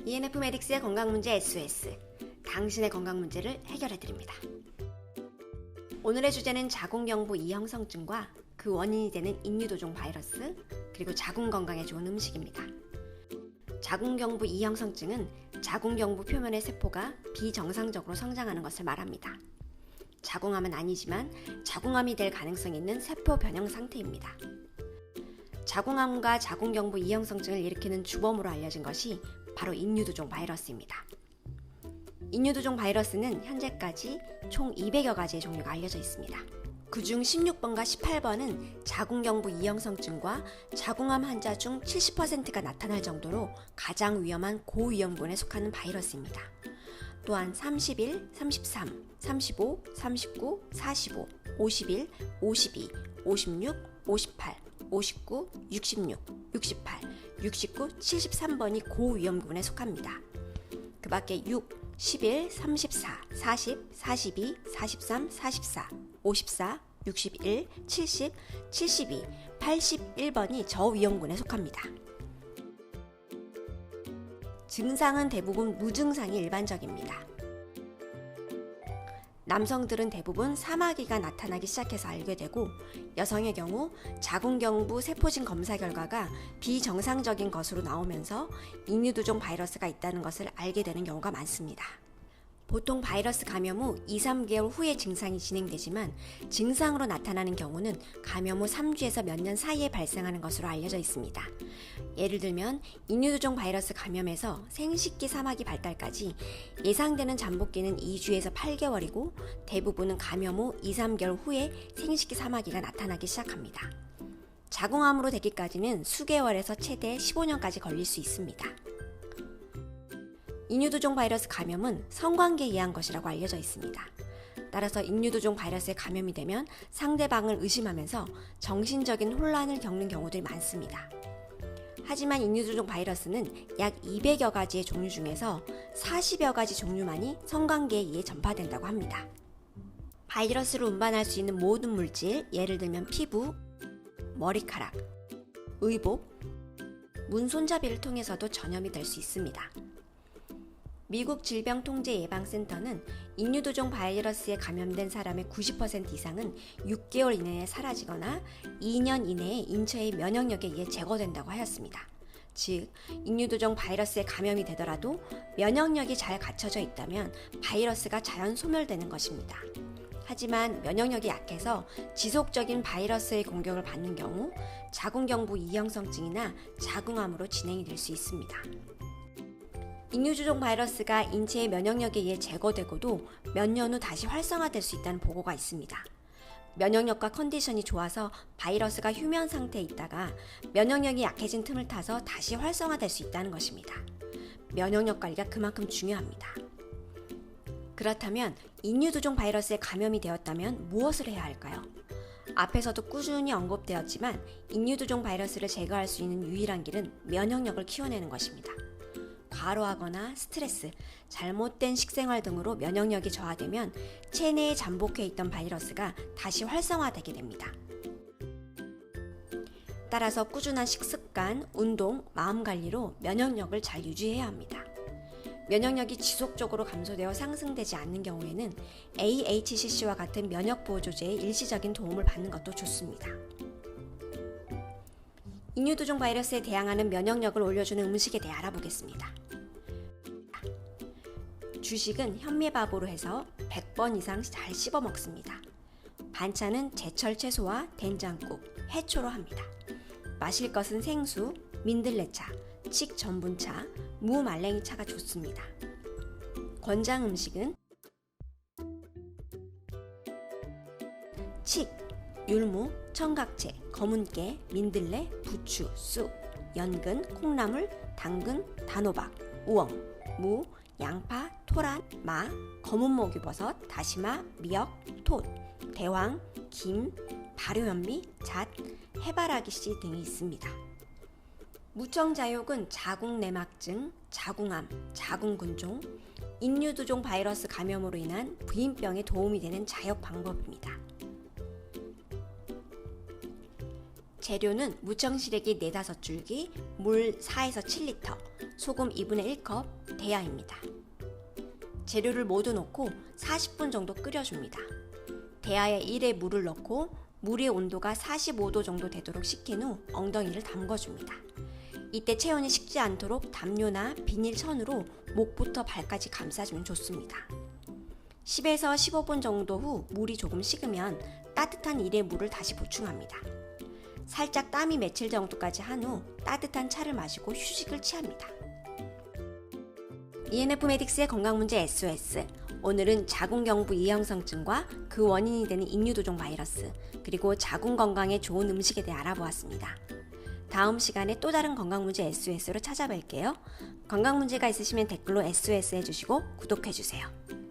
ENF 메딕스의 건강문제 SOS, 당신의 건강 문제를 해결해드립니다. 오늘의 주제는 자궁경부 이형성증과 그 원인이 되는 인유도종 바이러스, 그리고 자궁 건강에 좋은 음식입니다. 자궁경부 이형성증은 자궁경부 표면의 세포가 비정상적으로 성장하는 것을 말합니다. 자궁암은 아니지만 자궁암이 될 가능성이 있는 세포 변형 상태입니다. 자궁암과 자궁경부 이형성증을 일으키는 주범으로 알려진 것이 바로 인유도종 바이러스입니다. 인유도종 바이러스는 현재까지 총 200여 가지의 종류가 알려져 있습니다. 그중 16번과 18번은 자궁경부 이형성증과 자궁암 환자 중 70%가 나타날 정도로 가장 위험한 고위험군에 속하는 바이러스입니다. 또한 31, 33, 35, 39, 45, 51, 52, 56, 58, 59, 66, 68, 69, 73번이 고위험군에 속합니다. 그 밖에 6, 11, 34, 40, 42, 43, 44, 54, 61, 70, 72, 81번이 저위험군에 속합니다. 증상은 대부분 무증상이 일반적입니다. 남성들은 대부분 사마귀가 나타나기 시작해서 알게 되고, 여성의 경우 자궁경부 세포진 검사 결과가 비정상적인 것으로 나오면서 인유도종 바이러스가 있다는 것을 알게 되는 경우가 많습니다. 보통 바이러스 감염 후 2-3개월 후에 증상이 진행되지만 증상으로 나타나는 경우는 감염 후 3주에서 몇 년 사이에 발생하는 것으로 알려져 있습니다. 예를 들면 인유도종 바이러스 감염에서 생식기 사마귀 발달까지 예상되는 잠복기는 2주에서 8개월이고 대부분은 감염 후 2-3개월 후에 생식기 사마귀가 나타나기 시작합니다. 자궁암으로 되기까지는 수개월에서 최대 15년까지 걸릴 수 있습니다. 인유도종 바이러스 감염은 성관계에 의한 것이라고 알려져 있습니다. 따라서 인유도종 바이러스에 감염이 되면 상대방을 의심하면서 정신적인 혼란을 겪는 경우들이 많습니다. 하지만 인유도종 바이러스는 약 200여 가지의 종류 중에서 40여 가지 종류만이 성관계에 의해 전파된다고 합니다. 바이러스를 운반할 수 있는 모든 물질, 예를 들면 피부, 머리카락, 의복, 문손잡이를 통해서도 전염이 될 수 있습니다. 미국 질병통제예방센터는 인유도종 바이러스에 감염된 사람의 90% 이상은 6개월 이내에 사라지거나 2년 이내에 인체의 면역력에 의해 제거된다고 하였습니다. 즉, 인유도종 바이러스에 감염이 되더라도 면역력이 잘 갖춰져 있다면 바이러스가 자연 소멸되는 것입니다. 하지만 면역력이 약해서 지속적인 바이러스의 공격을 받는 경우 자궁경부 이형성증이나 자궁암으로 진행이 될 수 있습니다. 인유도종 바이러스가 인체의 면역력에 의해 제거되고도 몇 년 후 다시 활성화될 수 있다는 보고가 있습니다. 면역력과 컨디션이 좋아서 바이러스가 휴면 상태에 있다가 면역력이 약해진 틈을 타서 다시 활성화될 수 있다는 것입니다. 면역력 관리가 그만큼 중요합니다. 그렇다면 인유도종 바이러스에 감염이 되었다면 무엇을 해야 할까요? 앞에서도 꾸준히 언급되었지만 인유도종 바이러스를 제거할 수 있는 유일한 길은 면역력을 키워내는 것입니다. 과로하거나 스트레스, 잘못된 식생활 등으로 면역력이 저하되면 체내에 잠복해 있던 바이러스가 다시 활성화되게 됩니다. 따라서 꾸준한 식습관, 운동, 마음관리로 면역력을 잘 유지해야 합니다. 면역력이 지속적으로 감소되어 상승되지 않는 경우에는 AHCC와 같은 면역보호조제의 일시적인 도움을 받는 것도 좋습니다. 인유도종 바이러스에 대항하는 면역력을 올려주는 음식에 대해 알아보겠습니다. 주식은 현미밥으로 해서 100번 이상 잘 씹어 먹습니다. 반찬은 제철 채소와 된장국, 해초로 합니다. 마실 것은 생수, 민들레차, 칡 전분차, 무말랭이차가 좋습니다. 권장 음식은 칡, 율무, 청각채, 검은깨, 민들레, 부추, 쑥, 연근, 콩나물, 당근, 단호박, 우엉, 무, 양파, 토란, 마, 검은목유버섯, 다시마, 미역, 톳, 대황, 김, 발효현미, 잣, 해바라기씨 등이 있습니다. 무청자욕은 자궁내막증, 자궁암, 자궁근종, 인유도종 바이러스 감염으로 인한 부인병에 도움이 되는 자욕 방법입니다. 재료는 무청시래기 4-5줄기, 물 4에서 7리터, 소금 2분의 1컵, 대야입니다. 재료를 모두 넣고 40분 정도 끓여줍니다. 대야에 1에 물을 넣고 물의 온도가 45도 정도 되도록 식힌 후 엉덩이를 담궈줍니다. 이때 체온이 식지 않도록 담요나 비닐천으로 목부터 발까지 감싸주면 좋습니다. 10에서 15분 정도 후 물이 조금 식으면 따뜻한 1의 물을 다시 보충합니다. 살짝 땀이 맺힐 정도까지 한 후 따뜻한 차를 마시고 휴식을 취합니다. ENF 메딕스의 건강문제 SOS. 오늘은 자궁경부 이형성증과 그 원인이 되는 인유두종 바이러스, 그리고 자궁 건강에 좋은 음식에 대해 알아보았습니다. 다음 시간에 또 다른 건강문제 SOS로 찾아뵐게요. 건강문제가 있으시면 댓글로 SOS 해주시고 구독해주세요.